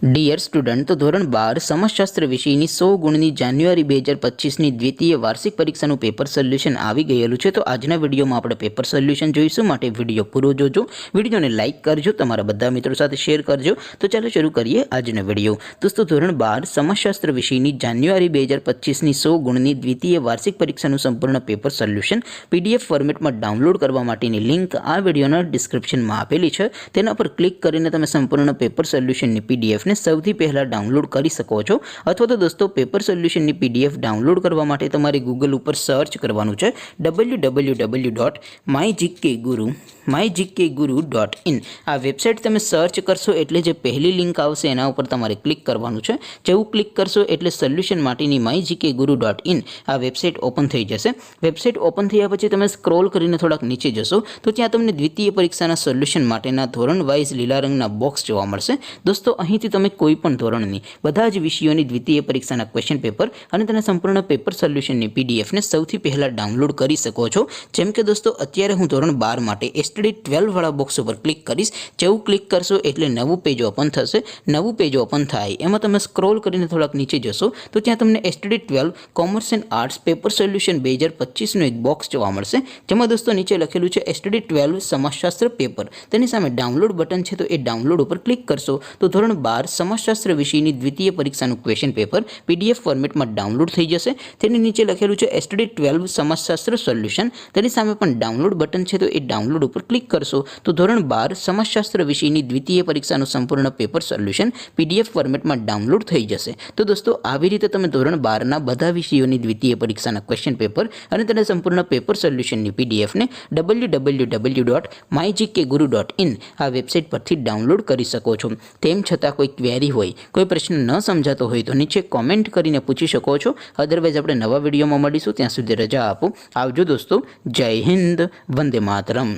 Dear student, તો ધોરણ 12 સમાજશાસ્ત્ર વિષયની 100 ગુણની જાન્યુઆરી 2025ની દ્વિતીય વાર્ષિક પરીક્ષાનું પેપર સોલ્યુશન આવી ગયેલું છે। તો આજના વિડીયોમાં આપણે પેપર સોલ્યુશન જોઈશું, માટે વિડીયો પૂરો જોજો, વિડીયોને લાઇક કરજો, તમારા બધા મિત્રો સાથે શેર કરજો। તો ચાલો શરૂ કરીએ આજનો વિડીયો। દોસ્તો, ધોરણ 12 સમાજશાસ્ત્ર વિષયની જાન્યુઆરી 2025ની 100 ગુણની દ્વિતીય વાર્ષિક પરીક્ષાનું સંપૂર્ણ પેપર સોલ્યુશન પીડીએફ ફોર્મેટમાં ડાઉનલોડ કરવા માટેની લિંક આ વિડીયોના ડિસ્ક્રિપ્શનમાં આપેલી છે। તેના પર ક્લિક કરીને તમે સંપૂર્ણ પેપર સોલ્યુશનની પીડીએફ સૌથી પહેલા ડાઉનલોડ કરી શકો છો। અથવા તો દોસ્તો, પેપર સોલ્યુશનની પીડીએફ ડાઉનલોડ કરવા માટે તમારે ગૂગલ ઉપર સર્ચ કરવાનું છે www.mygkguru.in। આ વેબસાઇટ તમે સર્ચ કરશો એટલે જે પહેલી લિંક આવશે એના ઉપર તમારે ક્લિક કરવાનું છે। જેવું ક્લિક કરશો એટલે સોલ્યુશન માટેની mygkguru.in આ વેબસાઇટ ઓપન થઈ જશે। વેબસાઇટ ઓપન થયા પછી તમે સ્ક્રોલ કરીને થોડાક નીચે જશો તો ત્યાં તમને દ્વિતીય પરીક્ષાના સોલ્યુશન માટેના ધોરણ વાઇઝ લીલા રંગના બોક્સ જોવા મળશે। દોસ્તો, અહીંથી તમે કોઈ પણ ધોરણની બધા જ વિષયોની દ્વિતીય પરીક્ષાના ક્વેશ્ચન પેપર અને તેના સંપૂર્ણ પેપર સોલ્યુશનની પીડીએફને સૌથી પહેલાં ડાઉનલોડ કરી શકો છો। જેમ કે દોસ્તો, અત્યારે હું ધોરણ 12 માટે એસટીડી 12 વાળા બોક્સ ઉપર ક્લિક કરીશ। જેવું ક્લિક કરશો એટલે નવું પેજ ઓપન થશે। નવું પેજ ઓપન થાય એમાં તમે સ્ક્રોલ કરીને થોડાક નીચે જશો તો ત્યાં તમને STD 12 commerce and arts paper solution 2025નું એક બોક્સ જોવા મળશે, જેમાં દોસ્તો નીચે લખેલું છે એસટીડી 12 સમાજશાસ્ત્ર પેપર। તેની સામે ડાઉનલોડ બટન છે, તો એ ડાઉનલોડ ઉપર ક્લિક કરશો તો ધોરણ 12 સમાજશાસ્ત્ર વિષયની દ્વિતીય પરીક્ષાનું ક્વેશ્ચન પેપર પીડીએફ ફોર્મેટમાં ડાઉનલોડ થઈ જશે। તેની નીચે લખેલું છે એસટીડી 12 સમાજશાસ્ત્ર સોલ્યુશન, તેની સામે પણ ડાઉનલોડ બટન છે, તો એ ડાઉનલોડ ઉપર ક્લિક કરશો તો ધોરણ 12 સમાજશાસ્ત્ર વિષયની દ્વિતીય પરીક્ષાનું સંપૂર્ણ પેપર સોલ્યુશન પીડીએફ ફોર્મેટમાં ડાઉનલોડ થઈ જશે। તો દોસ્તો, આવી રીતે તમે ધોરણ 12ના બધા વિષયોની દ્વિતીય પરીક્ષાના ક્વેશ્ચન પેપર અને તેના સંપૂર્ણ પેપર સોલ્યુશનની પીડીએફને www.mygkguru.in આ વેબસાઇટ પરથી ડાઉનલોડ કરી શકો છો। તેમ છતાં કોઈ ક્વેરી હોય, કોઈ પ્રશ્ન ન સમજાતો હોય તો નીચે કોમેન્ટ કરીને પૂછી શકો છો। અદરવાઇઝ આપણે નવા વિડીયોમાં મળીશું, ત્યાં સુધી રજા આપો। આવજો દોસ્તો, જય હિન્દ, વંદે માતરમ।